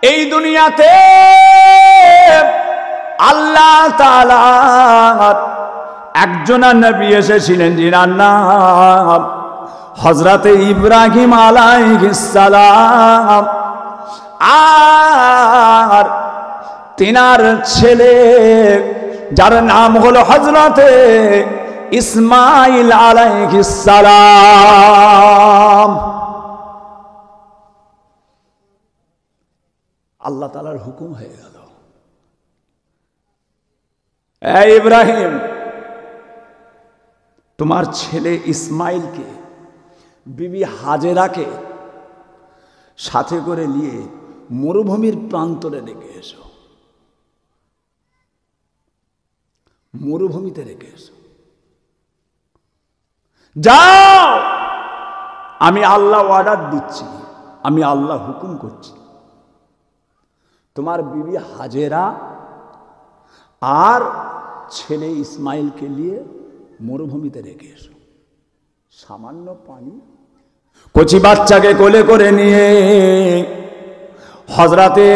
এই দুনিয়াতে আল্লাহ তাআলা একজন নবী এসেছিলেন যিনার নাম হযরত ইব্রাহিম আলাইহিস সালাম। আর তিনার ছেলে যার নাম হলো হযরত ইসমাঈল আলাইহিস সালাম। আল্লাহ তাআলার হুকুম হয়ে গেল, এই ইব্রাহিম তোমার ছেলে ইসমাইলকে বিবি হাজেরাকে সাথে করে নিয়ে মরুভূমির প্রান্তরে রেখে এসো, মরুভূমিতে রেখে এসো। যাও, আমি আল্লাহ অর্ডার দিচ্ছি, আমি আল্লাহ হুকুম করছি, তোমার বিবি হাজেরা আর ছেলে ইসমাইলকে নিয়ে মরুভূমিতে রেখে এসো। সামান্য পানি, কচি বাচ্চাকে কোলে করে নিয়ে হযরতে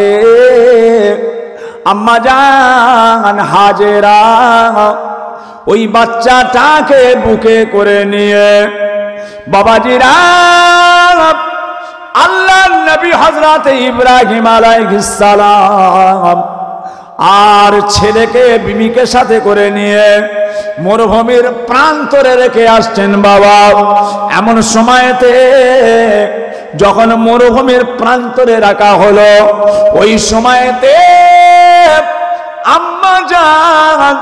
আম্মা জান হাজেরা ওই বাচ্চাটাকে বুকে করে নিয়ে বাবাজিরা আল্লাহর নবী হযরতে ইব্রাহিম আলাইহিস সালাম আর ছেলেকে বিবিকে সাথে করে নিয়ে মরুভূমির প্রান্তরে রেখে আসছেন। বাবা, এমন সময়তে যখন মরুভূমির প্রান্তরে রাখা হলো, ওই সময়তে আম্মা জান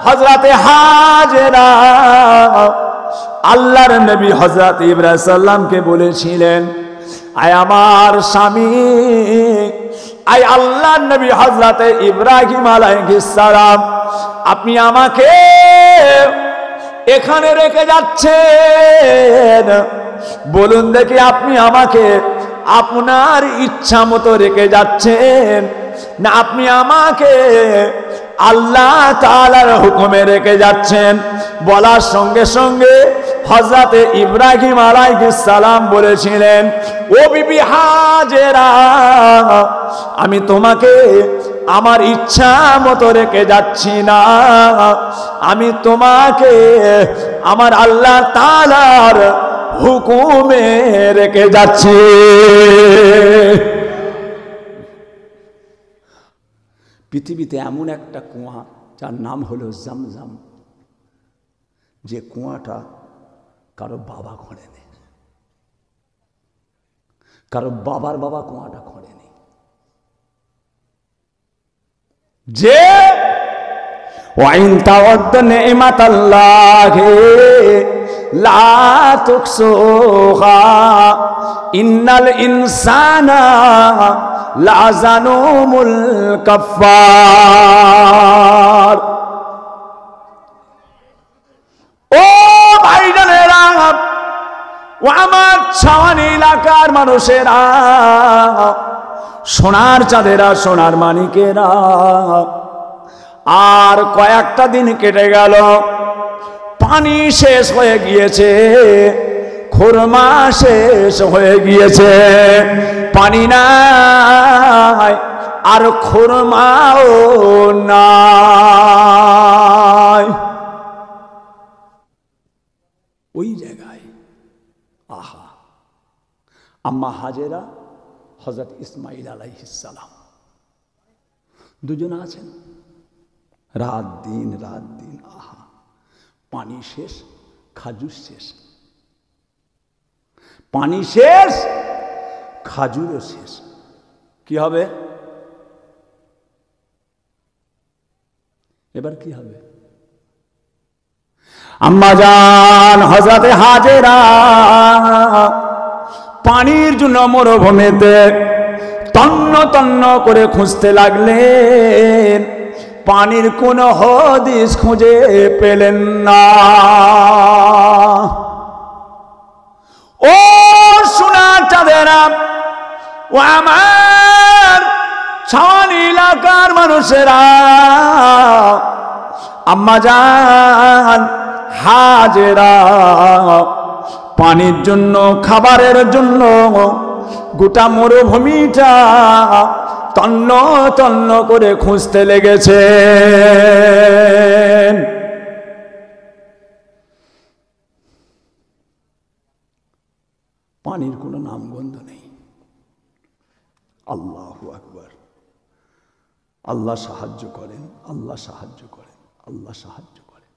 হযরতে হাজেরা আল্লাহর নবী হযরত ইব্রাহিম সাল্লামকে বলেছিলেন, আয় আমার স্বামী, আয় আল্লাহর নবী হযরতে ইব্রাহিম আলাইহিস সালাম, আপনি আমাকে এখানে রেখে যাচ্ছেন, বলুন দেখি আপনি আমাকে আপনার ইচ্ছা মতো রেখে যাচ্ছেন না আপনি আমাকে আল্লাহ তাআলার হুকুমে রেখে যাচ্ছেন? বলার সঙ্গে সঙ্গে হযরতে ইব্রাহিম আলাইহিস সালাম বলেছিলেন, ও বিবি হাজেরা, আমি তোমাকে আমার ইচ্ছা মতো রেখে যাচ্ছি না, আমি তোমাকে আমার আল্লাহ তাআলার হুকুমে রেখে যাচ্ছি। পৃথিবীতে এমন একটা কুয়া যার নাম হলো জমজম, যে কুয়াটা কারো বাবা খোঁড়েনি, কারো বাবার বাবা কুয়াটা খোঁড়েনি, যে ওয়াইন তাওয়াদ্দ নি'মাতাল্লাহি লা তুকসুহা ইন্নাল ইনসানা লাযালুমুল কাফফার। ও ভাইজানেরা, ও আমার ছাওয়ানি এলাকার মানুষেরা, সোনার চাঁদেরা, সোনার মানিকেরা, আর কয়েকটা দিন কেটে গেল, পানি শেষ হয়ে গিয়েছে, খুরমা শেষ হয়ে গিয়েছে, পানি নাই আর খুরমাও নাই। ওই জায়গায় আহা আম্মা হাজেরা, হযরত ইসমাঈল আলাইহিস সালাম দুজন আছেন, রাত দিন আহা পানি শেষ, খাজুর শেষ, পানি শেষ, খাজুরও শেষ, কি হবে এবার? কি হবে? আম্মা জান হযরতে হাজেরা পানির জন্য মরুভূমিতে তন্ন তন্ন করে খুঁজতে লাগলেন, পানির কোন হদিস খুঁজে পেলেন না। ও সোনার চাঁদেরা, ও আমার ছাওয়ানি এলাকার মানুষেরা, আম্মা জান হাজেরা পানির জন্য, খাবারের জন্য গোটা মরুভূমিটা তন্ন তন্ন করে খুঁজতে লেগেছেন। পানির কোনো নামগন্ধ নেই। আল্লাহু আকবার। আল্লাহ সাহায্য করেন, আল্লাহ সাহায্য করেন, আল্লাহ সাহায্য করেন।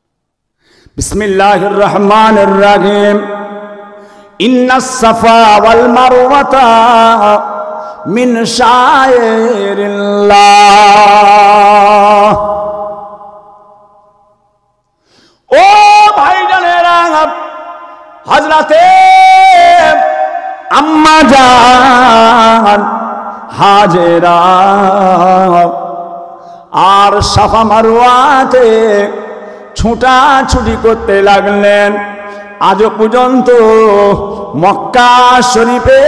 বিসমিল্লাহির রহমানির রহিম। ইন্নাস সাফা ওয়াল মারওয়াতা মিন শায়রিল্লাহ। ও ভাইজানেরা, হযরতে আম্মা জান হাজেরা আর সাফা মারওয়াতে ছুটাছুটি করতে লাগলেন। আজও পর্যন্ত মক্কা শরীফে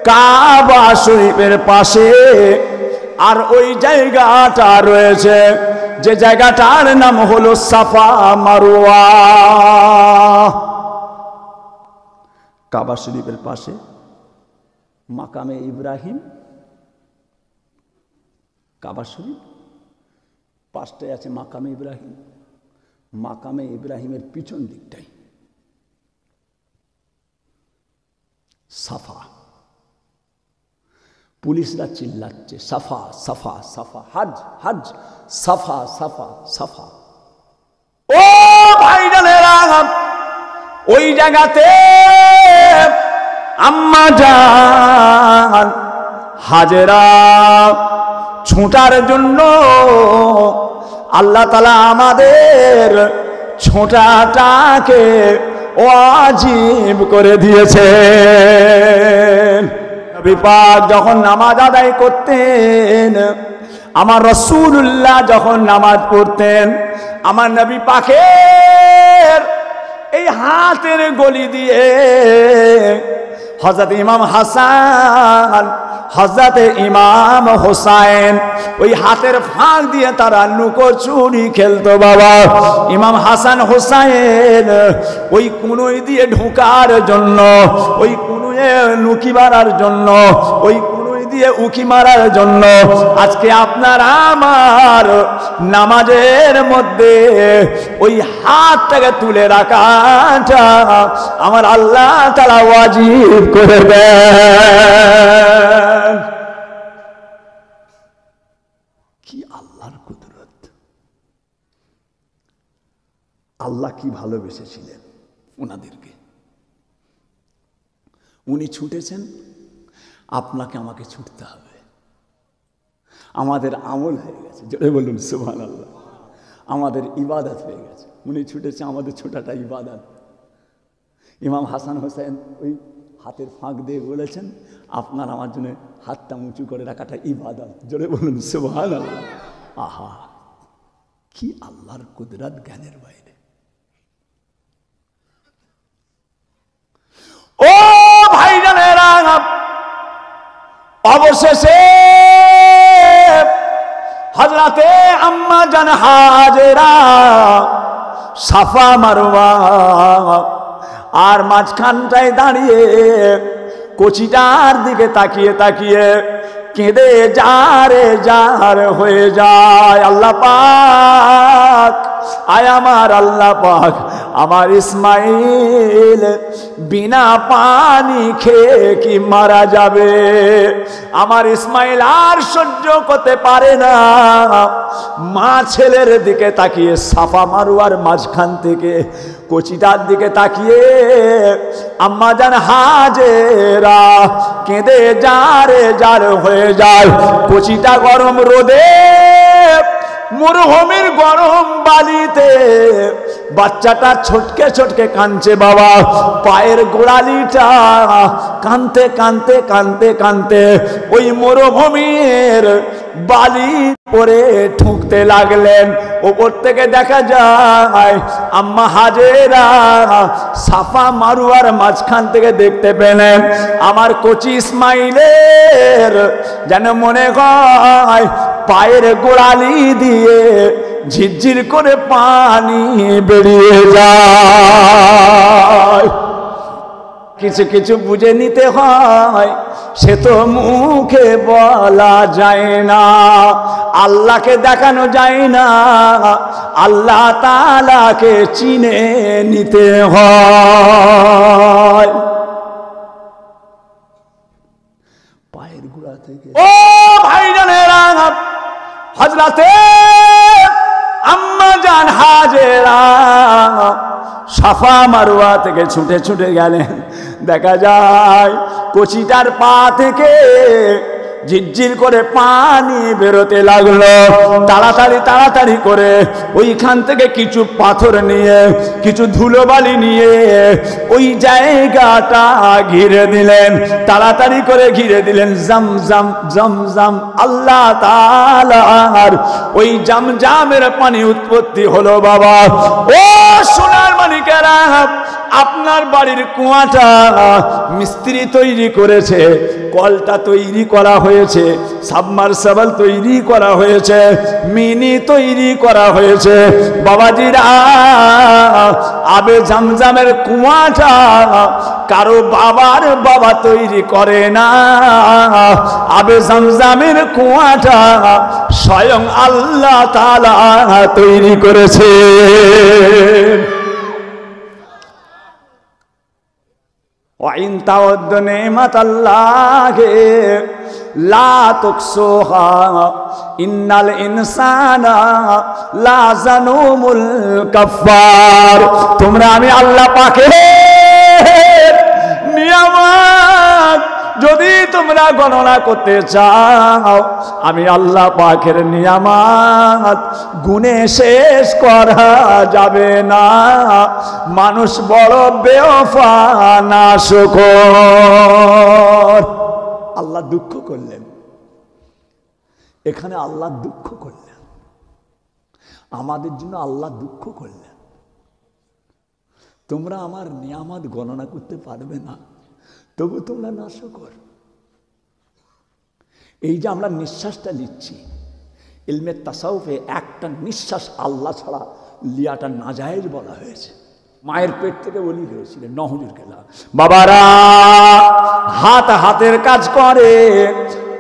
কাবা শরীফের পাশে আর ওই জায়গাটা রয়েছে, যে জায়গাটার নাম হলো সাফা মারওয়া। কাবা শরীফের পাশে মাকামে ইব্রাহিম, কাবা শরীফ পাশটায় আছে মাকামে ইব্রাহিম। মাকামে ইব্রাহিমের পিছন দিকটাই সাফা। পুলিশরা চিল্লাচ্ছে সাফা সাফা সাফা, হজ হজ, সাফা সাফা সাফা। ও ভাইজানেরা, ওই জায়গাতে আম্মা জান হাজেরা ছোটার জন্য আল্লাহ তাআলা আমাদের ছোটাটাকে ওয়াজিব করে দিয়েছেন। নবী পাক যখন নামাজ আদায় করতেন, আমার রাসূলুল্লাহ যখন নামাজ পড়তেন, আমার নবী পাকের এই হাতের গলি দিয়ে হযরত ইমাম হাসান, হযরত ইমাম হোসাইন ওই হাতের ফাঁক দিয়ে তারা লুকোচুরি খেলতো। বাবা, ইমাম হাসান হোসাইন ওই কুনুই দিয়ে ঢোকার জন্য, ওই কুনুয়ে লুকি মারার জন্য, ওই কুনুই দিয়ে উকি মারার জন্য আজকে আপনার আমার নামাজের মধ্যে ওই হাতটাকে তুলে রাখাটা আমার আল্লাহ তাআলা ওয়াজিব করে দেন। কি আল্লাহর কুদরত! আল্লাহ কি ভালোবেসেছিলেন ওনাদেরকে। উনি ছুটেছেন, আপনাকে আমাকে ছুটতে হবে। আমাদের আমল হয়ে গেছে, জোরে বলুন সুবহানাল্লাহ। আমাদের ইবাদত হয়ে গেছে। উনি ছুটেছে, আমাদের ছোটাটা ইবাদত। ইমাম হাসান হোসেন ওই হাতের ফাঁক দিয়ে বলেছেন, আপনার আমার জন্য হাতটা উঁচু করে রাখাটা ইবাদত। জোরে বলুন সুবহানাল্লাহ। আহা, কি আল্লাহর কুদরত, জ্ঞানের বাইরে। ও ভাইজানেরা, অবশেষে হযরতে আম্মা জান হাজেরা সাফা মারওয়া আর মাঝখানটায় দাঁড়িয়ে কচিটার দিকে তাকিয়ে তাকিয়ে কেঁদে যারে যার হয়ে যায়। আল্লাহ পাক, আয় আমার আল্লাহ পাক, আমার ইসমাইল বিনা পানি খেয়ে কি মারা যাবে। আমার ইসমাইল আর সহ্য করতে পারে না। মা ছেলের দিকে তাকিয়ে সাফা মারওয়ার মাঝখান থেকে কচিটার দিকে তাকিয়ে আম্মা জান হাজেরা কেঁদে যারে যার হয়ে যায়। কচিটা গরম রোদে, মরুভূমির গরম বালিতে বাচ্চাটা ছটকে ছটকে কাঁদছে। বাবা, পায়ের গোড়ালিটা কাঁদতে কাঁদতে কাঁদতে কাঁদতে ওই মরুভূমির বালি পরে ঠুকতে লাগলেন। ওপর থেকে দেখা যায় আম্মা হাজেরা সাফা মারওয়ার মাঝখান থেকে দেখতে পেলেন আমার কচি ইসমাইলের যেন মনে হয় পায়ের গোড়ালি দিয়ে ঝিরঝির করে পানি বেরিয়ে যায়। কিছু কিছু বুঝে নিতে হয়, সে তো মুখে বলা যায় না, আল্লাহকে দেখানো যায় না, আল্লাহ তাআলাকে চিনে নিতে হয়। পায়ের গোড়া থেকে ও ভাইজানেরা, হযরতে আম্মা জান হাজেরা সাফা মারওয়া থেকে ছুটে ছুটে গেলেন। দেখা যায় কচিটার পা থেকে ঝিরঝির করে পানি বেরোতে লাগলো। তাড়াতাড়ি তাড়াতাড়ি করে ওইখান থেকে কিছু পাথর নিয়ে, কিছু ধুলোবালি নিয়ে ওই জায়গাটা ঘিরে দিলেন। তাড়াতাড়ি করে ঘিরে দিলেন। জমজম জমজম, আল্লাহ তাআলার ওই জমজমের পানি উৎপত্তি হলো। বাবা ও সোনার মানিকেরা, আপনার বাড়ির কুয়াটা মিস্ত্রি তৈরি করেছে, কলটা তৈরি করা হয়েছে, সাবমার্সিবল তৈরি করা হয়েছে, মিনি তৈরি করা হয়েছে। বাবাজিরা, আবে জমজমের কুয়াটা কারো বাবার বাবা তৈরি করে না, আবে জমজমের কুয়াটা স্বয়ং আল্লাহ তাআলা তৈরি করেছে। ওয়াইন তাউদ্দু নি'মাতাল্লাহি লা তুকসুহা ইন্নাল ইনসানা লা যালুমুল কাফফার। তোমরা আমি আল্লাহ পাকের নিয়ামত যদি তোমরা গণনা করতে চাও, আমি আল্লাহ পাকের নিয়ামত গুণে শেষ করা যাবে না। মানুষ বড় বেওফা নাশকর। আল্লাহ দুঃখ করলেন, এখানে আল্লাহ দুঃখ করলেন, আমাদের জন্য আল্লাহ দুঃখ করলেন। তোমরা আমার নিয়ামত গণনা করতে পারবে না, তবু তোমরা নাশকর। এই যে আমরা নিঃশ্বাসটা নিচ্ছি, ইলমে তাসাউফে একটা নিঃশ্বাস আল্লাহ ছাড়া লিয়াটা নাজায়েজ বলা হয়েছে। মায়ের পেট থেকে বলি হয়েছিলেন নহজুর কেলা। বাবারা, হাত হাতের কাজ করে,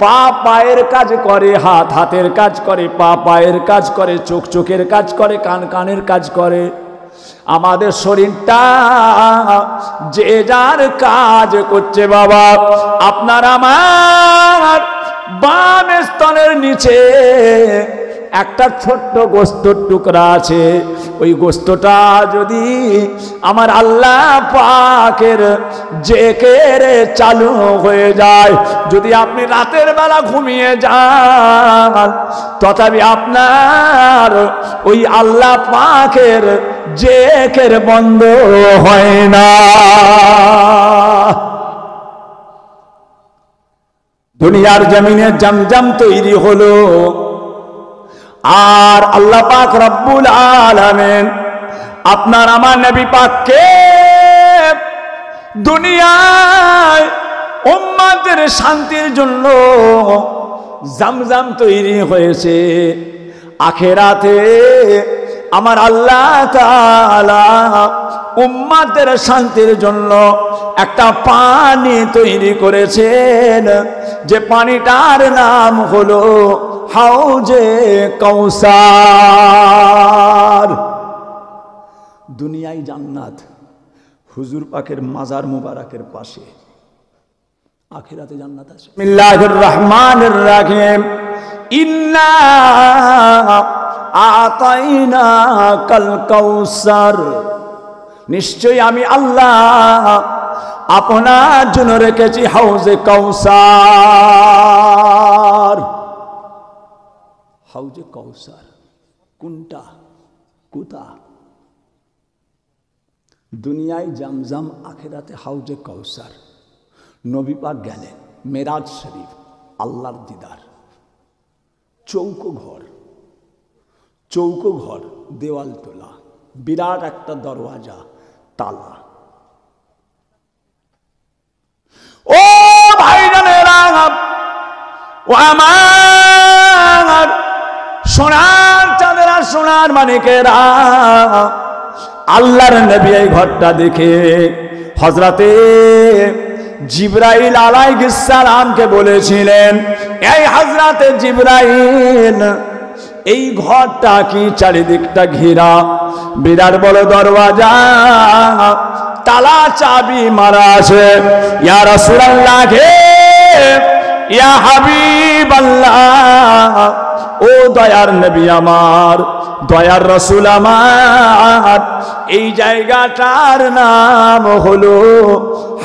পা পায়ের কাজ করে, হাত হাতের কাজ করে, পা পায়ের কাজ করে, চোখ চোখের কাজ করে, কান কানের কাজ করে। আমাদের শরীরটা যে যার কাজ করছে। বাবা, আপনার আমার বাম স্তনের নিচে একটা ছোট্ট গোস্তর টুকরা আছে। ওই গোস্তটা যদি আমার আল্লাহ পাকের জিকিরে চালু হয়ে যায়, যদি আপনি রাতের বেলা ঘুমিয়ে যান, তথাপি আপনার ওই আল্লাহ পাকের জিকির বন্ধ হয় না। দুনিয়ার জমিনে জমজম তৈরি হলো, আর আল্লাহ পাক রব্বুল আলামিন আপনার আমার নবী পাককে দুনিয়ায় উম্মতের শান্তির জন্য জমজম তৈরি হয়েছে। আখিরাতে আমার আল্লাহ তাআলা উম্মতের শান্তির জন্য একটা পানি তৈরি করেছেন, যে পানিটার নাম হলো হাউজে কাউসার। দুনিয়ায় জান্নাত হুজুর পাকের মাজার মুবারকের পাশে, আখিরাতে জান্নাত আছে। বিসমিল্লাহির রহমানির রহিম। ইন্না আতাইনাকাল কাউসার, নিশ্চয়ই আমি আল্লাহ আপনার জন্য রেখেছি হাউজে কাউসার। হাউজে কাউসার কোনটা? কোথা? দুনিয়ায় জমজম, আখিরাতে হাউজে কাউসার। নবী পাক গেলেন মেরাজ শরীফ, আল্লাহর দিদার। চৌকো ঘর, চৌকো ঘর, দেওয়াল তোলা, বিরাট একটা দরওয়াজা, তালা। ও ভাইজানেরা, ও আমার সোনার চাঁদেরা, সোনার মানিকেরা, আল্লাহর নবী এই ঘরটা দেখে হযরতে জিবরাইল আলাইহিস সালামকে বলেছিলেন, এই হযরতে জিবরাইল, এই ঘরটা কি চারিদিকটা ঘেরা, বিরাট বড় দরওয়াজা, তালা চাবি মারা আছে। ইয়া রাসূলুল্লাহ হে, ইয়া হাবিবাল্লাহ, ও দয়ার নবী আমার, দয়ার রাসূল আমার, এই জায়গাটার নাম হলো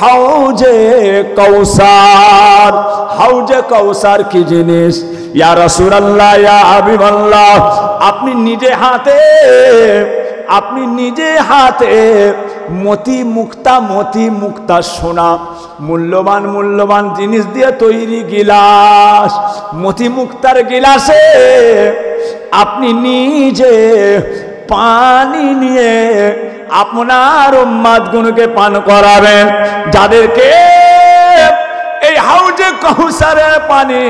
হাউজে কাউসার। হাউজে কাউসার কি জিনিস? ইয়া রাসূলুল্লাহ, ইয়া হাবিবাল্লাহ, আপনি নিজে হাতে মতি মুক্তা সোনা, মূল্যবান জিনিস দিয়ে তৈরি গিলাস, মতি মুক্তার গিলাসে আপনি নিজে পানি নিয়ে আপনার উম্মতগুলোকে পান করাবেন, যাদেরকে এই হাউজে কাউসারের পানি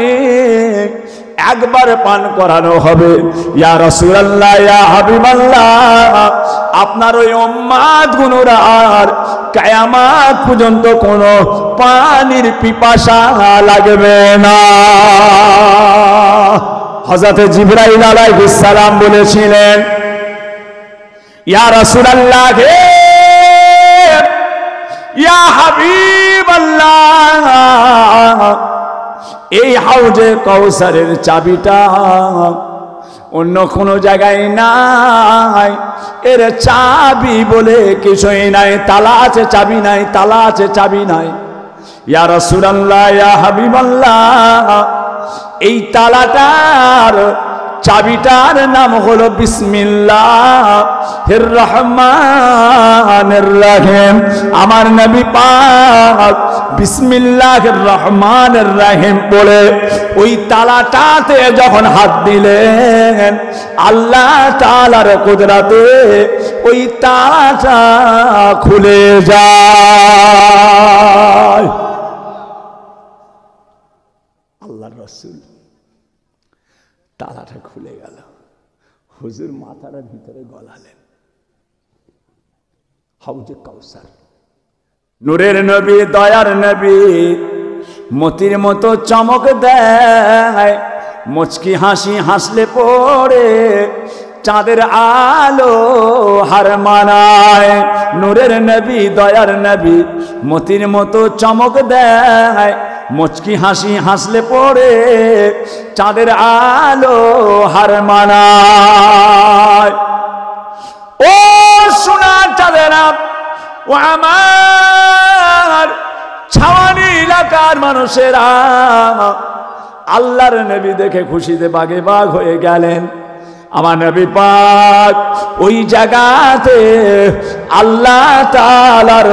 একবার পান করানো হবে। ইয়া রাসূলুল্লাহ, ইয়া হাবিবাল্লাহ, আপনার ওই উম্মতগুলোরা আর কিয়ামত পর্যন্ত কোনো পানির পিপাসা লাগবে না। হযরত জিবরাইল আলাইহিস সালাম বলেছিলেন, ইয়া রাসূলুল্লাহ হে, ইয়া হাবিবাল্লাহ, এই হাউজে কাউসারের চাবিটা অন্য কোনো জায়গায় নাই, এর চাবি বলে কিছুই নাই, তালা আছে চাবি নাই, তালা আছে চাবি নাই। ইয়া রাসূলুল্লাহ, ইয়া হাবিবাল্লাহ, এই তালাটার চাবিটার নাম হলো বিসমিল্লাহির রহমানির রহিম। আমার নবী পাক বিসমিল্লাহির রহমানির রহিম বলে ওই তালাটাতে যখন হাত দিলেন, আল্লাহ তাআলার কুদরতে ওই তালাটা খুলে যায়। আল্লাহর রাসূল তালাটা খুলে গেল, হুজুর মাথার ভিতরে গলালেন। হাউজে কাউসার, নূরের নবী, দয়ার নবী, মতির মতো চমক দেয়, মুচকি হাসি হাসলে পড়ে চাঁদের আলো হার মানায়। নূরের নবী, দয়ার নবী, মতির মতো চমক দেয়, মুচকি হাসি হাসলে পড়ে চাঁদের আলো হার মানায়। ও সোনার চাঁদেরা, ও আমার ছাওয়ানি এলাকার মানুষেরা, আল্লাহর নবী দেখে খুশিতে বাগে বাগ হয়ে গেলেন। আমার নবী পাক ওই জায়গাতে আল্লাহ তাআলার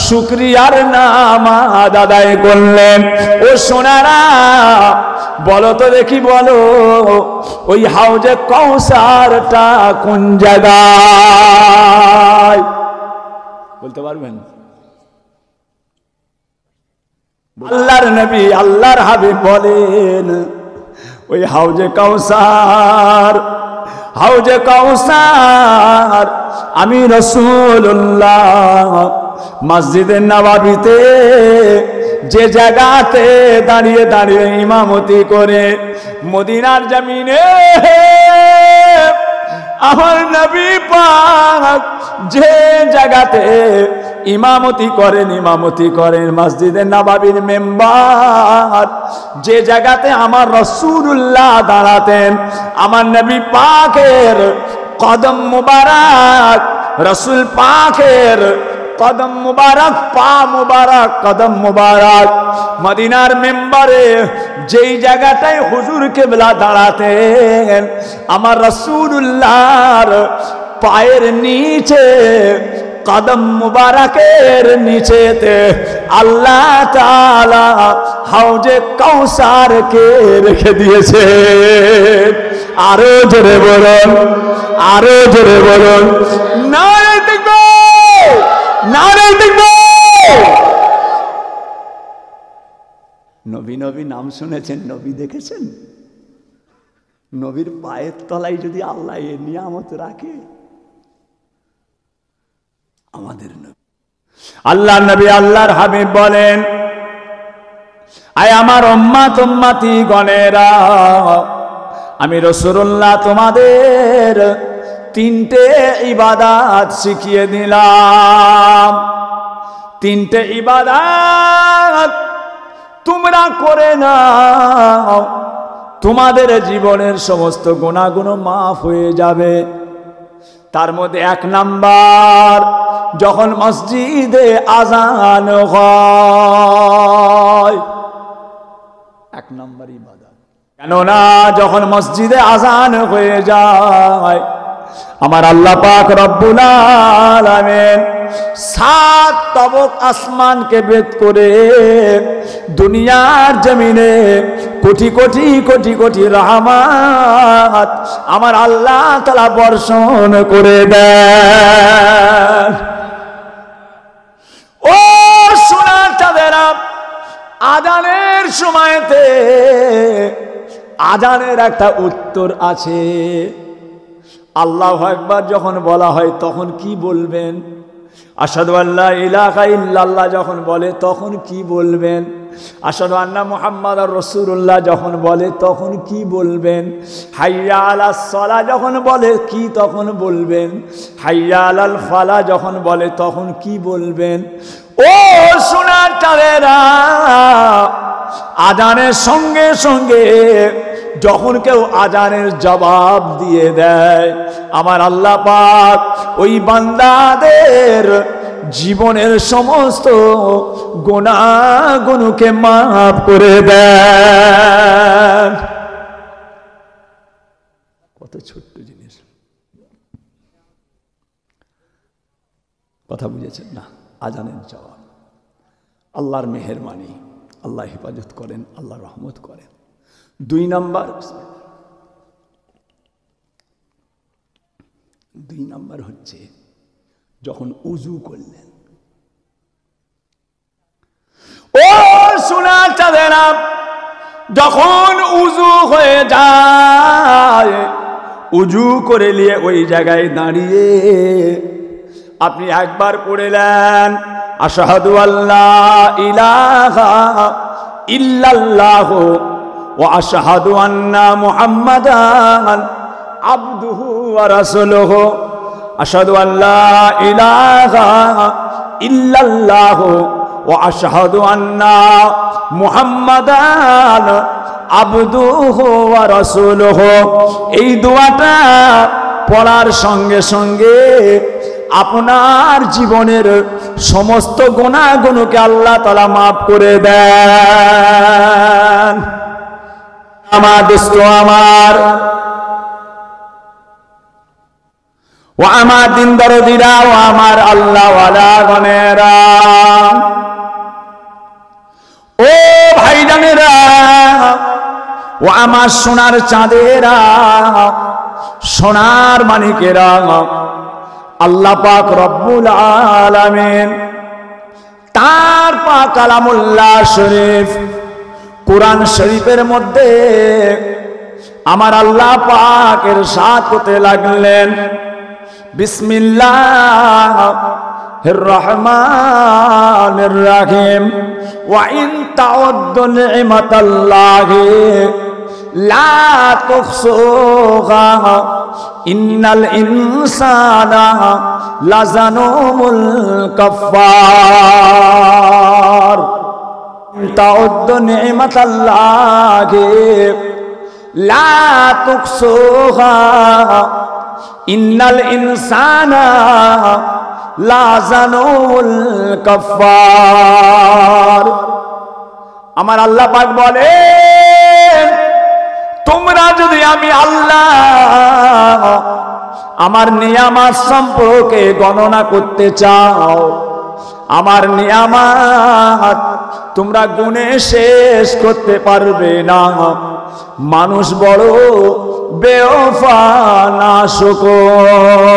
শুকরিয়ার নামাজ আদায় করলেন। ও সোনারা, বলো তো দেখি, বলো ওই হাউজে কাউসারটা কোন জায়গায়? বলতে পারবেন? আল্লাহর নবী, আল্লাহর হাবিব বলেন, ওই হাউজে কাউসার, হাউজে কাউসার আমি রাসূলুল্লাহ মসজিদে নববীতে যে জায়গাতে দাঁড়িয়ে দাঁড়িয়ে ইমামতি করে, মদিনার জমিনে আমার নবী পাক যে জায়গাতে ইমামতি করেন মসজিদে নববীর মেম্বার, যে জায়গাতে আমার রাসূলুল্লাহ দাঁড়াতেন, আমার নবী পাকের কদম মুবারক, রাসূল পাকের কদম মুবারক, পা মুবারক, কদম মুবারক, মদিনার মেম্বারে যেই জায়গাটায় হুজুর কিবলা দাঁড়াতেন, আমার রাসূলুল্লাহর পায়ের নিচে, কদম মুবারকের নিচেতে আল্লাহ তাআলা হাউজে কাউসারকে রেখে দিয়েছে। আরো জোরে বলুন, আরো জোরে বলুন, নারে তাকবীর, নারে তাকবীর। নবী নবী নাম শুনেছেন, নবী দেখেছেন? নবীর পায়ের তলায় যদি আল্লাহ এ নিয়ামত রাখে, আমাদের নবী, আল্লাহর নবী, আল্লাহর হাবিব বলেন, আয় আমার উম্মত উম্মতি গণেরা, আমি রাসূলুল্লাহ তোমাদের তিনটে ইবাদত শিখিয়ে দিলাম। তিনটে ইবাদত তোমরা করে নাও, তোমাদের জীবনের সমস্ত গুনাহগুলো মাফ হয়ে যাবে। তার মধ্যে এক নাম্বার, যখন মসজিদে আজান হয়, এক নাম্বার ইবাদত। কেননা যখন মসজিদে আজান হয়ে যায়, আমার আল্লাহ পাক রব্বুল আলামিন 7 তবক আসমানকে ভেদ করে দুনিয়ার জমিনে কোটি কোটি কোটি কোটি রহমত আমার আল্লাহ তাআলা বর্ষণ করে দেন। ও সোনার চাঁদেরা, আজানের সময়তে আজানের একটা উত্তর আছে। আল্লাহু আকবার যখন বলা হয় তখন কি বলবেন? আশহাদু আল্লা ইলাহা ইল্লাল্লাহ যখন বলে তখন কি বলবেন? আশহাদু আন্না মুহাম্মাদুর রাসূলুল্লাহ যখন বলে তখন কি বলবেন? হাইয়া আলাস সালাহ যখন বলে কি তখন বলবেন? হাইয়া আলাল ফালাহ যখন বলে তখন কি বলবেন? ও সোনার চাঁদেরা, আজানের সঙ্গে সঙ্গে যখন কেউ আজানের জবাব দিয়ে দেয়, আমার আল্লাহ পাক ওই বান্দাদের জীবনের সমস্ত গুনাহগুলোকে মাফ করে দেন। কত ছোট্ট জিনিস, কথা বুঝেছেন না? আজানের জবাব, আল্লাহর মেহেরবানি, আল্লাহ হেফাজত করেন, আল্লাহ রহমত করেন। 2 নাম্বার হচ্ছে যখন উজু করলেন। ও সোনার চাঁদেরা, যখন উজু হয়ে যায়, উজু করে নিয়ে ওই জায়গায় দাঁড়িয়ে আপনি একবার পড়লেন আশহাদু আল্লা ইলাহা ইল্লাল্লাহু ওয়া আশহাদু আন্না মুহাম্মাদান আবদুহু ওয়া রাসূলুহু। আশহাদু আল্লা ইলাহা ইল্লাল্লাহু ওয়া আশহাদু আন্না মুহাম্মাদান আবদুহু ওয়া রাসূলুহু। এই দোয়াটা পড়ার সঙ্গে সঙ্গে আপনার জীবনের সমস্ত গুনাহগুলোকে আল্লাহ তাআলা মাফ করে দেন। আমার দোস্ত আমার, ও আমার দিন দরদিরা, ও আমার আল্লাহ ওয়ালা গণেরা, ও ভাইজানেরা, ও আমার সোনার চাঁদেরা, সোনার মানিকেরা, আল্লাহ পাক রব্বুল আলামিন তার পাক কালামুল্লাহ শরীফ কুরআন শরীফের মধ্যে আমার আল্লাহ পাক ইরশাদ করতে লাগলেন, বিসমিল্লাহির রহমানির রহিম, ওয়া ইন তাউদ্দু নি'মাতাল্লাহি লা তুহসুহা ইন্নাল ইনসানা লাযালুমুল কাফফার। তাউদ্দু নি'মাতাল্লাহি লা তুহসুহা ইন্নাল ইনসানা লাযালুমুল কাফফার। আমার আল্লাহ পাক বলেন, তোমরা যদি আমি আল্লাহ আমার নিয়ামত সম্পর্কে গণনা করতে চাও, আমার নিয়ামত তোমরা গুণে শেষ করতে পারবে না। মানুষ বড় বেওফা নাশকর।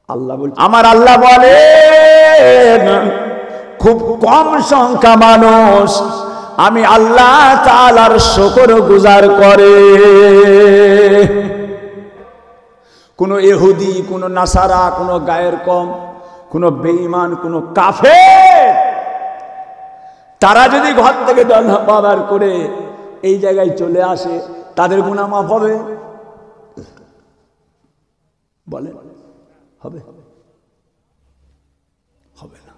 আল্লাহ বলেন, আমার আল্লাহ বলেন খুব কম সংখ্যা মানুষ আমি আল্লাহ তাআলার শুকর গুজার করে। কোন ইহুদি, কোন নাসারা, কোন গায়ের কম, কোন বেঈমান, কোন কাফের তারা যদি ঘর থেকে বাবার করে এই জায়গায় চলে আসে, তাদের গুনাহ মাফ হবে? বলে হবে? হবে না।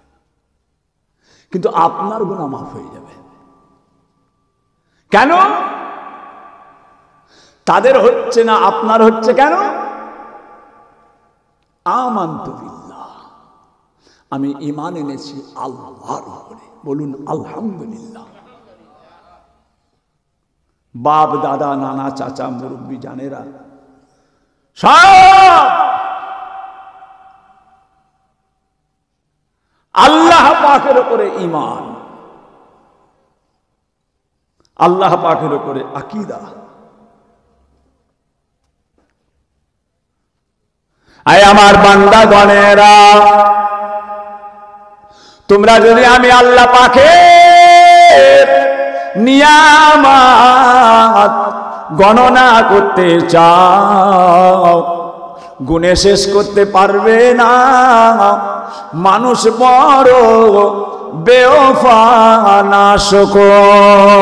কিন্তু আপনার গুনাহ মাফ হয়ে যাবে। কেন? তাদের হচ্ছে না, আপনার হচ্ছে কেন? আমানতু বিল্লাহ, আমি ঈমান এনেছি আল্লাহর উপরে। বলুন আলহামদুলিল্লাহ। বাপ দাদা নানা চাচা মুরব্বী জানেরা সব আল্লাহ পাকের উপরে ঈমান, আল্লাহ পাকের উপরে আকীদা। আয় আমার বান্দাগণেরা, তোমরা যদি আমি আল্লাহ পাকের নিয়ামত গণনা করতে চাও, গুণে শেষ করতে পারবে না। মানুষ বড় বেওফা নাশকর।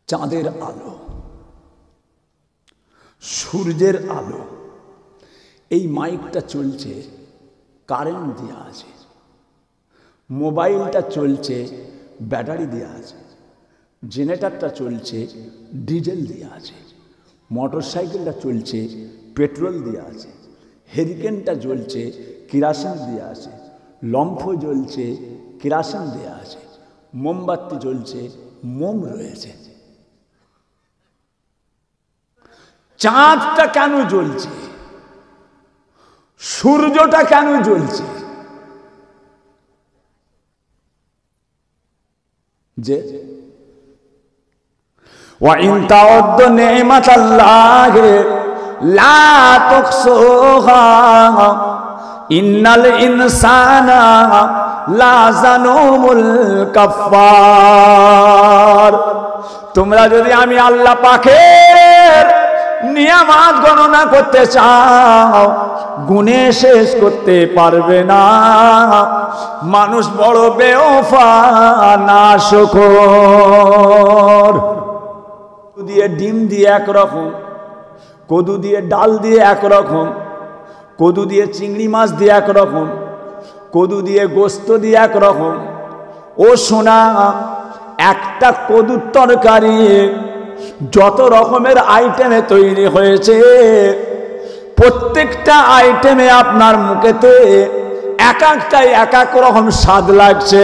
চাঁদের আলো, সূর্যের আলো, এই মাইকটা চলছে কারেন্ট দেওয়া আছে, মোবাইলটা চলছে ব্যাটারি দেওয়া আছে, জেনারেটরটা চলছে ডিজেল দেওয়া আছে, মোটর সাইকেলটা চলছে পেট্রোল দেওয়া আছে, হেরিকেনটা জ্বলছে কেরোসিন দেওয়া আছে, লম্ফ জ্বলছে কেরোসিন দেওয়া আছে, মোমবাতি জ্বলছে মোম রয়েছে। চাঁদটা কেন জ্বলছে? সূর্যটা কেন জ্বলছে? যে وَإِن تَعُدُّوا نِعْمَةَ اللَّهِ لَا تُحْصُوهَا إِنَّ الْإِنسَانَ لَظَلُومٌ كَفَّارٌ। তোমরা যদি আমি আল্লাহ পাকের নিয়ামত গণনা করতে চাও, গুণে শেষ করতে পারবে না। মানুষ বড় বেওফা নাশকর। দিয়ে ডিম দিয়ে একরকম, কদু দিয়ে ডাল দিয়ে একরকম, কদু দিয়ে চিংড়ি মাছ দিয়ে একরকম, কদু দিয়ে গোস্ত দিয়ে একরকম। ও সোনা, একটা কদুর তরকারি যত রকমের আইটেমে তৈরি হয়েছে, প্রত্যেকটা আইটেমে আপনার মুখেতে এক একটাই এক এক রকম স্বাদ লাগছে,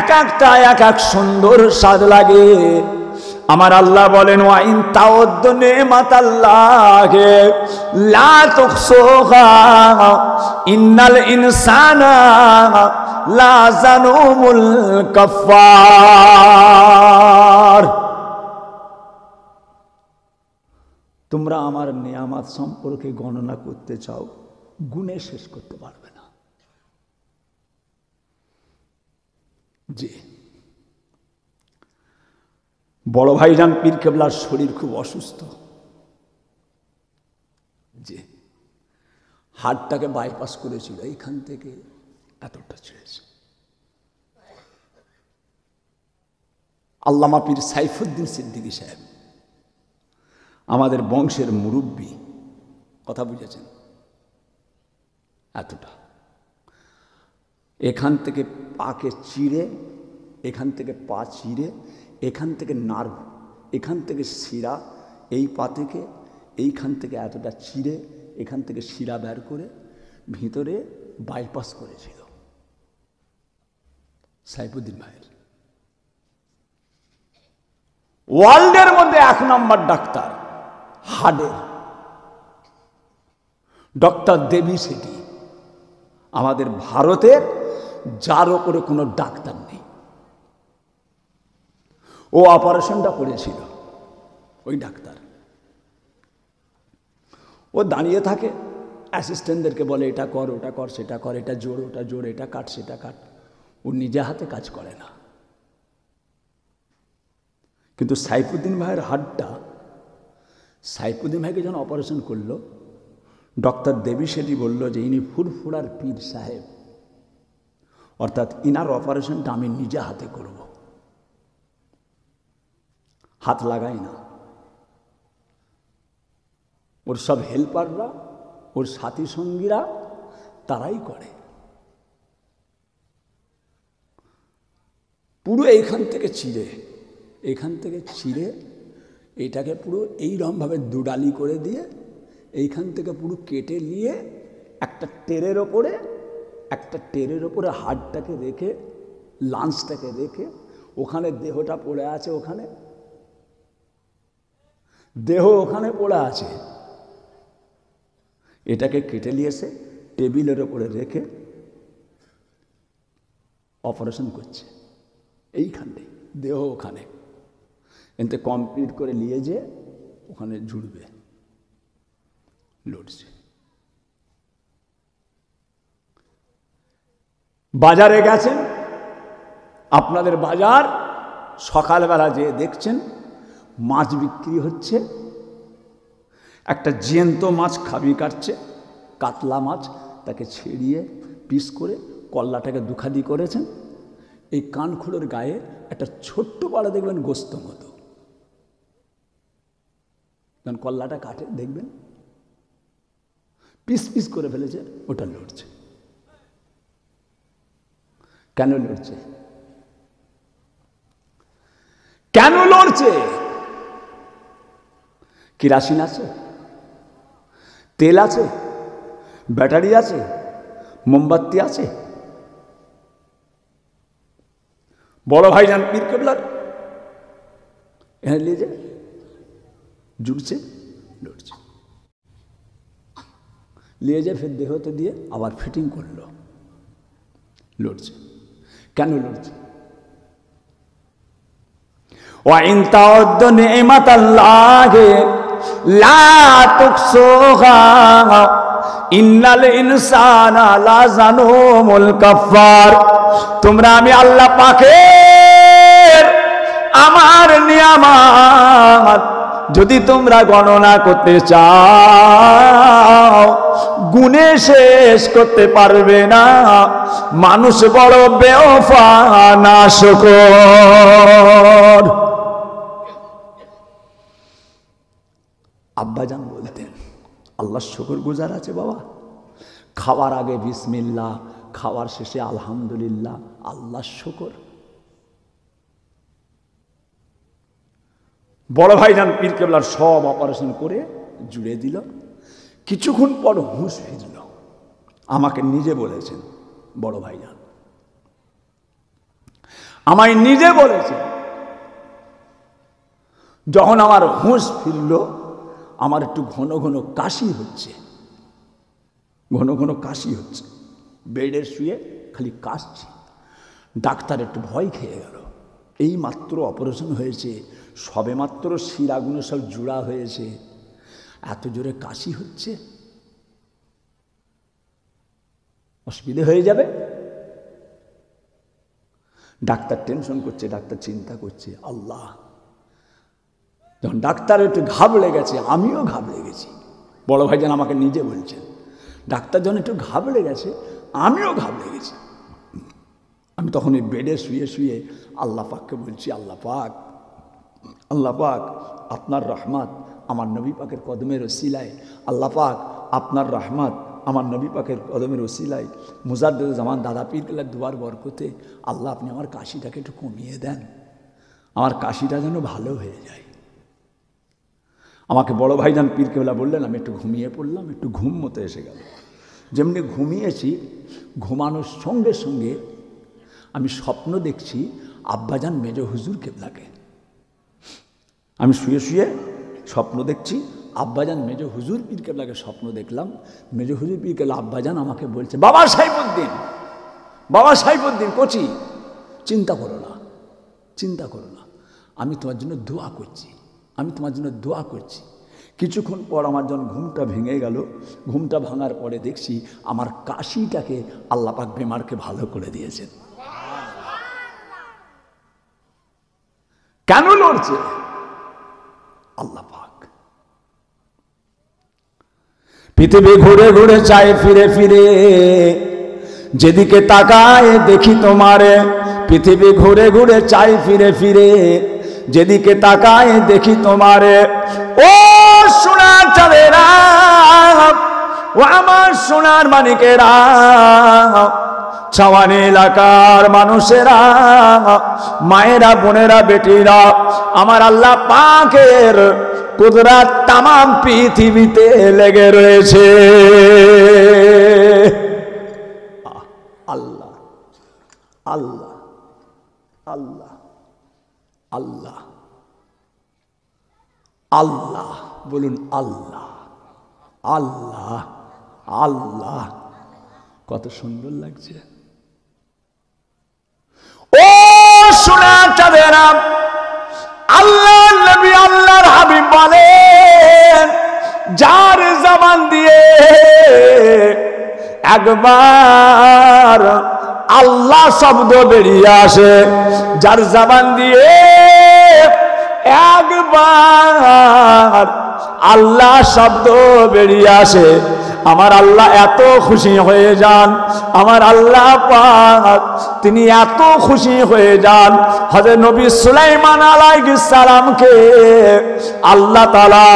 এক একটা এক এক সুন্দর স্বাদ লাগে। আমার আল্লাহ বলেন ওয়াইন তাউদ্দু নিমাতাল্লাহি লা তুহসুহা ইন্নাল ইনসানা লাযালুমুল কাফফার। তোমরা আমার নিয়ামত সম্পর্কে গণনা করতে চাও, গুণে শেষ করতে পারবে না। জি, বড় ভাইজান পীর কেবলার শরীর খুব অসুস্থ। জি, হাড়টাকে বাইপাস করেছিল, এইখান থেকে এতটা ছেড়েছে। আল্লামা পীর সাইফুদ্দিন সিদ্দিকী সাহেব আমাদের বংশের মুরব্বী, কথা বুঝেছেন? এতটা, এখান থেকে পাকে চিড়ে, এখান থেকে পা চিড়ে, এখান থেকে নার্ভ, এখান থেকে শিরা, এই পা থেকে এইখান থেকে এতটা চিড়ে, এখান থেকে শিরা বের করে ভিতরে বাইপাস করেছিল সাইফুদ্দিন ভাইয়ের। ওয়ার্ল্ডের মধ্যে 1 নম্বর ডাক্তার হার্টের ডক্টর দেবী সেটি, আমাদের ভারতের যার ওপরে কোনো ডাক্তার নেই। ও অপারেশনটা করেছিল, ওই ডাক্তার। ও দাঁড়িয়ে থাকে, অ্যাসিস্ট্যান্টদেরকে বলে এটা কর, ওটা কর, সেটা কর, এটা জোড়, ওটা জোড়, এটা কাট, সেটা কাট। ও নিজে হাতে কাজ করে না। কিন্তু সাইফুদ্দিন ভাইয়ের হাড়টা, সাইফুদ্দিন ভাইকে যখন অপারেশন করলো, ডক্টর দেবী সেটি বলল যে ইনি ফুরফুরার পীর সাহেব, অর্থাৎ ইনার অপারেশনটা আমি নিজে হাতে করব, হাত লাগাই না, ওর সব হেল্পাররা, ওর সাথী সঙ্গীরা তারাই করে। পুরো এইখান থেকে ছিঁড়ে এইটাকে পুরো এইরকমভাবে দুডালি করে দিয়ে এইখান থেকে পুরো কেটে নিয়ে একটা টেরের ওপরে হাড়টাকে রেখে, লাঞ্চটাকে রেখে, ওখানে দেহটা পড়ে আছে, দেহ ওখানে পড়ে আছে, এটাকে কেটে নিয়ে এসে টেবিলের ওপরে রেখে অপারেশন করছে। এইখানে দেহ ওখানে এতে কমপ্লিট করে নিয়ে যে ওখানে জুড়বে, লড়ছে। বাজারে গেছেন, আপনাদের বাজার, সকালবেলা যে দেখছেন মাছ বিক্রি হচ্ছে, একটা জ্যান্ত মাছ খাবি কাটছে, কাতলা মাছ, তাকে ছেড়িয়ে পিস করে কল্লাটাকে দুখাদি করেছেন। এই কানখোড়ের গায়ে একটা ছোট্ট পাড়া দেখবেন গোস্ত মতো, যখন কল্লাটা কাটে দেখবেন পিস পিস করে ফেলেছে, ওটা লড়ছে। কেন লড়ছে? কেন লড়ছে? কেরাসিন আছে, তেল আছে, ব্যাটারি আছে, মোমবাতি আছে। বড় ভাইজান পীর কেবলার এখানে নিয়ে যায়, জুড়ছে, লড়ছে, নিয়ে যায়, ফের দেহতে দিয়ে আবার ফিটিং করলো, লড়ছে। কেন লড়ছে? ওয়াইন তাউদ্দু নি'মাতাল্লাহি লা তুহসুহা ইন্নাল ইনসানা লাযালুমুল কাফফার। তোমরা আমি আল্লাহ পাকের আমার নিয়ামত যদি তোমরা গণনা করতে চাও, গুণে শেষ করতে পারবে না। মানুষ বড় বেওফা নাশকর। আব্বাজান বলতেন আল্লাহ শুকর গুজার আছে বাবা, খাওয়ার আগে বিসমিল্লাহ, খাওয়ার শেষে আলহামদুলিল্লাহ, আল্লাহ শুকর। বড় ভাইজান পীর কেবলার সব অপারেশন করে জুড়ে দিল। কিছুক্ষণ পর হুঁশ ফিরল, আমাকে নিজে বলেছেন, বড় ভাইজান আমায় নিজে বলেছেন, যখন আমার হুঁশ ফিরল আমার একটু ঘন ঘন কাশি হচ্ছে, ঘন ঘন কাশি হচ্ছে, বেডে শুয়ে খালি কাশছি। ডাক্তার একটু ভয় খেয়ে গেল, এই মাত্র অপারেশন হয়েছে, সবে মাত্র শিরাগুলো সব জোড়া হয়েছে, এত জোরে কাশি হচ্ছে, অসুবিধে হয়ে যাবে। ডাক্তার টেনশন করছে, ডাক্তার চিন্তা করছে। আল্লাহ, যখন ডাক্তার একটু ঘাবড়ে গেছে, আমিও ঘাবড়ে গেছি। বড় ভাইজান আমাকে নিজে বলছেন, ডাক্তার যখন একটু ঘাবড়ে গেছে, আমিও ঘাবড়ে গেছি। আমি তখন এই বেডে শুয়ে শুয়ে আল্লাহ পাককে বলছি, আল্লাহ পাক, আল্লাহ পাক আপনার রহমত আমার নবী পাকের কদমের ওসিলায়, আল্লাহ পাক আপনার রহমত আমার নবী পাকের কদমের ওসিলায়, মুজাদ্দেদ জামান দাদা পীর কেবলার দুয়ার বরকতে আল্লাহ আপনি আমার কাশিটাকে একটু কমিয়ে দেন, আমার কাশিটা যেন ভালো হয়ে যায়। আমাকে বড় ভাইজান পীর কেবলা বললেন, আমি একটু ঘুমিয়ে পড়লাম, একটু ঘুম মতো এসে গেল। যেমনি ঘুমিয়েছি, ঘুমানোর সঙ্গে সঙ্গে আমি স্বপ্ন দেখছি আব্বাজান মেজ হুজুর কেবলাকে। আমি শুয়ে শুয়ে স্বপ্ন দেখছি আব্বাজান মেজ হুজুর পীর কেবলাকে স্বপ্ন দেখলাম। মেজ হুজুর পীর কেবলা আব্বাজান আমাকে বলছে, বাবা সাইফুদ্দিন, বাবা সাইফুদ্দিন কোচি, চিন্তা করো না, চিন্তা করো না, আমি তোমার জন্য দোয়া করছি, আমি তোমার জন্য দোয়া করছি। কিছুক্ষণ পর আমার যখন ঘুমটা ভেঙে গেল, ঘুমটা ভাঙার পরে দেখছি আমার কাশিটাকে আল্লাহ পাক বেমারকে ভালো করে দিয়েছেন। কেন লড়ছে? আল্লাহ পাক। পৃথিবী ঘুরে ঘুরে চায় ফিরে ফিরে, যেদিকে তাকায় দেখি তোমারে। পৃথিবী ঘুরে ঘুরে চাই ফিরে ফিরে, যেদিকে তাকায় দেখি তোমারে। ও সোনার চাঁদেরা, ও আমার সোনার মানিকেরা, ছাওয়ানি এলাকার মানুষেরা, মায়েরা, বোনেরা, বেটিরা, আমার আল্লাহ পাকের কুদরত তামাম পৃথিবীতে লেগে রয়েছে। আল্লাহ আল্লাহ আল্লাহ আল্লাহ আল্লাহ, বলুন আল্লাহ আল্লাহ আল্লাহ। কত সুন্দর লাগছে। ও সোনার চাঁদেরা, আল্লাহ নবী আল্লাহর হাবিব বলেন, যার জবান দিয়ে একবার আল্লাহ শব্দ বেরিয়ে আসে, যার জবান দিয়ে একবার আল্লাহ শব্দ বেরিয়ে আসে, আমার আল্লাহ এত খুশি হয়ে যান, আমার আল্লাহ পাক তিনি এত খুশি হয়ে যান। হযরত নবী সুলাইমান আলাইহিস সালামকে আল্লাহ তাআলা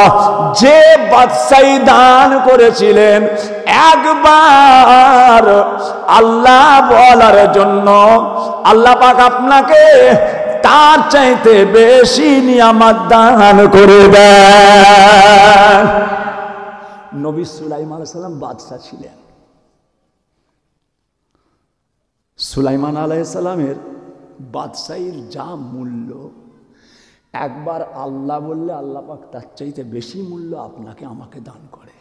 যে বাদশাহী দান করেছিলেন, একবার আল্লাহ বলার জন্য আল্লাহ পাক আপনাকে তার চাইতে বেশি নিয়ামত দান করে দেন। নবী সুলাইমান আলাইহিস সালাম বাদশা ছিলেন। সুলাইমান আলাইহিস সালামের বাদশাহীর যা মূল্য, একবার আল্লাহ বললে আল্লাহ পাক তার চাইতে বেশি মূল্য আপনাকে আমাকে দান করে।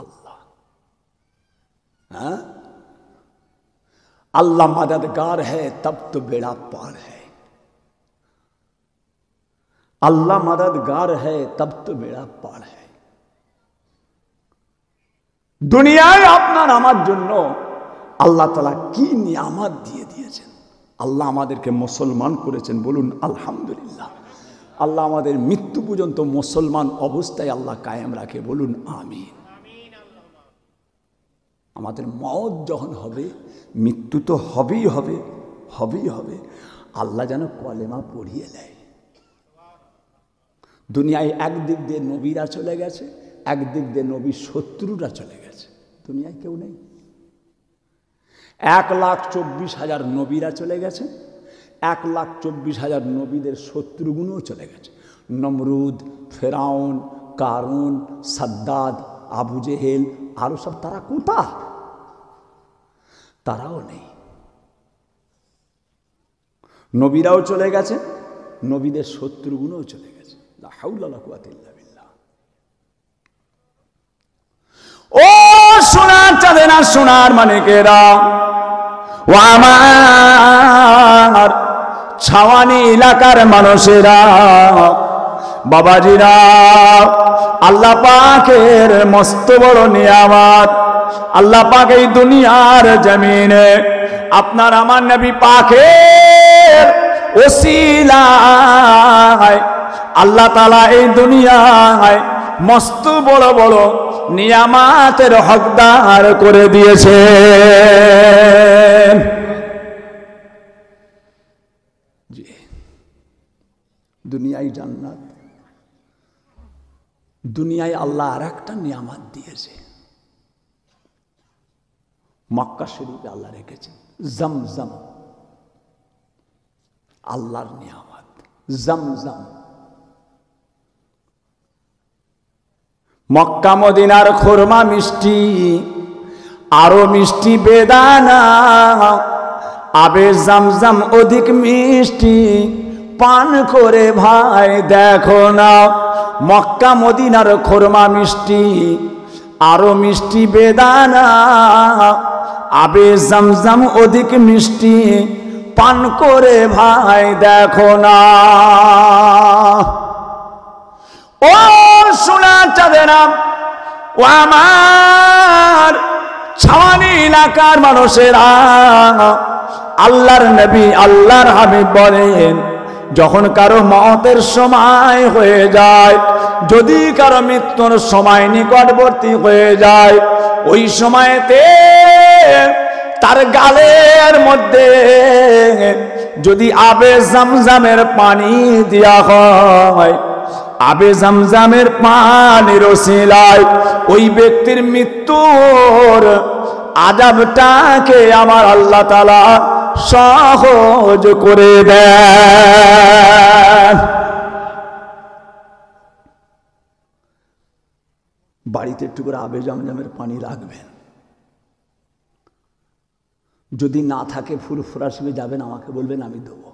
আল্লাহ, হ্যাঁ, अल्लाह मददगार है तब तो बेड़ा पार है, अल्लाह मददगार है तब तो बेड़ा पार है। দুনিয়ায় আপনার আমার জন্য আল্লাহ তাআলা কি নিয়ামত দিয়ে দিয়েছেন। আল্লাহ আমাদেরকে মুসলমান করেছেন, বলুন আলহামদুলিল্লাহ। আল্লাহ আমাদের মৃত্যু পর্যন্ত মুসলমান অবস্থায় আল্লাহ কায়েম রাখে, বলুন আমিন। আমাদের মওত যখন হবে, মৃত্যু তো হবেই হবে, হবেই হবে। আল্লাহ যেন কলেমা পড়িয়ে দেয়। দুনিয়ায় একদিক দিয়ে নবীরা চলে গেছে, একদিক দিয়ে নবীর শত্রুরা চলে গেছে। দুনিয়ায় কেউ নেই। 1,24,000 নবীরা চলে গেছে, 1,24,000 নবীদের শত্রুগুলোও চলে গেছে। নমরুদ, ফেরাউন, কারুন, সাদ্দাদ, আবু জেহেল, আরো সব তারা কোথা? তারাও নেই। নবীরাও চলে গেছে, নবীদের শত্রুগুলোও চলে গেছে। লা হাওলা ওয়ালা কুওয়াতা ইল্লা বিল্লাহ। ও সোনার চাঁদেরা, সোনার মানিকেরা, ও আমার ছাওয়ানি এলাকার মানুষেরা, বাবাজিরা, আল্লাহ পাকের মস্ত বড় নিয়ামত। আল্লাহ পাক এই দুনিয়ার জমিনে আপনার আমার নবী পাকের ওসিলায় আল্লাহ তাআলা এই দুনিয়ায় মস্ত বড় বড় নিয়ামতের হকদার করে দিয়েছেন। জি, দুনিয়ায় জান্নাত, দুনিয়ায় আল্লাহ আর একটা নিয়ামত দিয়েছে। মক্কা শরীফে আল্লাহ রেখেছেন জমজম, আল্লাহর নিয়ামত জমজম। মক্কা মদিনার খুরমা মিষ্টি, আরো মিষ্টি বেদানা, আবে জমজম অধিক মিষ্টি, পান করে ভাই দেখো না। মক্কা মদিনার খুরমা মিষ্টি, আরো মিষ্টি বেদানা, আবে জমজম অধিক মিষ্টি, পান করে ভাই দেখো না। ও সোনার চাঁদেরা, ও আমার ছাওয়ানি এলাকার মানুষেরা, আল্লাহর নবী আল্লাহর হাবিব বলেন, যখন কারো মওতের সময় হয়ে যায়, যদি কারো মৃত্যুর সময় নিকটবর্তী হয়ে যায়, ওই সময়তে তার গালের মধ্যে যদি আবে জামজামের পানি দেয়া হয়, আবে জামজামের পানির ওসিলায় ওই ব্যক্তির মৃত্যুর আযাবটাকে আমার আল্লাহ তাআলা সহজ করে দেন। বাড়িতে একটু করে আবে জামজামের পানি রাখবেন। যদি না থাকে ফুরফুরা শিবে যাবেন, আমাকে বলবেন, আমি দেবো।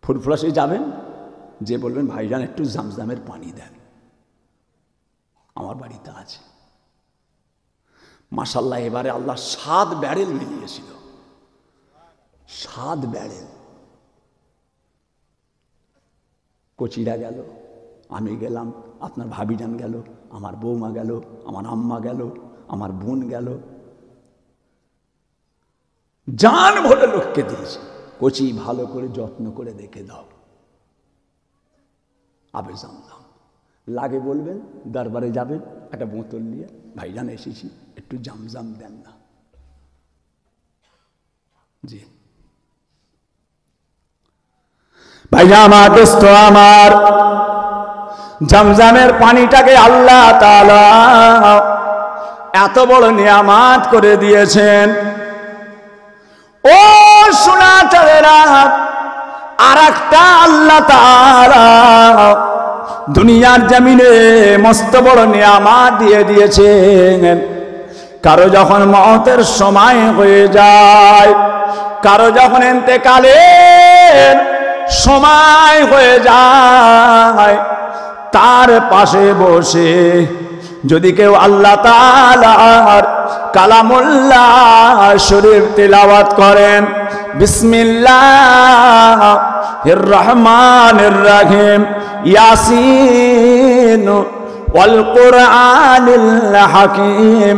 ফুরফুরা শিবে যাবেন, যে বলবেন ভাইজান একটু জামজামের পানি দেন, আমার বাড়িতে আছে। মাশাআল্লাহ, এবারে আল্লাহ 7 ব্যারেল মিলিয়েছিল, 7 ব্যারেল। কচিরা গেল, আমি গেলাম, আপনার ভাবিজান গেল, আমার বৌমা গেল, আমার আম্মা গেল, আমার বোন গেল, জান ভরে লোককে দিয়েছে। কচি ভালো করে যত্ন করে দেখে দাও, আবে জামজাম লাগে বলবেন, দরবারে যাবেন, একটা বোতল নিয়ে, ভাইজান এসেছি একটু জামজাম দেন না। জি ভাইজান আমার, দোস্ত আমার, জামজামের পানিটাকে আল্লাহ তাআলা এত বড় নিয়ামত করে দিয়েছেন। ও সোনা চাঁদেরা, আর একটা আল্লাহ তাআলা দুনিয়ার জমিনে মস্ত বড় নিয়ামত দিয়ে দিয়েছেন। কারো যখন মওতের সময় হয়ে যায়, কারো যখন ইন্তেকালের সময় হয়ে যায়, তার পাশে বসে যদি কেউ আল্লাহ তাআলার কালামুল্লাহ শরীফ তিলাওয়াত করেন, বিসমিল্লাহির রহমানির রহিম, ইয়াসিন ওয়াল কুরআনিল হাকিম,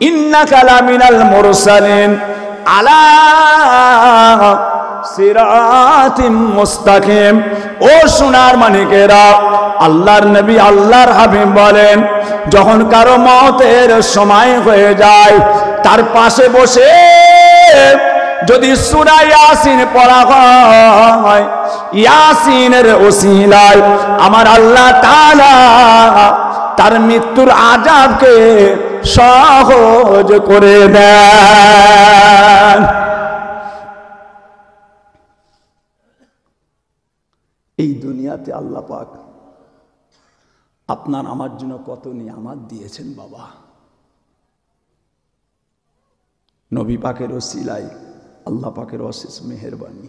ইন্নাকা লামিনাল মুরসালিন আলা সিরাতিম মুস্তাকিম। ও সোনার মানিকেরা, আল্লাহর নবী আল্লাহর হাবিব বলেন, যখন কারো মওতের সময় হয়ে যায়, তার পাশে বসে যদি সূরা ইয়াসিন পড়া হয়, ইয়াসিনের ওসিলায় আমার আল্লাহ তাআলা তার মৃত্যুর আযাবকে সহজ করে দেন। এই দুনিয়াতে আল্লাহ পাক আপনার আমার জন্য কত নিয়ামত দিয়েছেন বাবা। নবী পাকের ওসিলায় আল্লাহ পাকের অশেষ মেহেরবানি।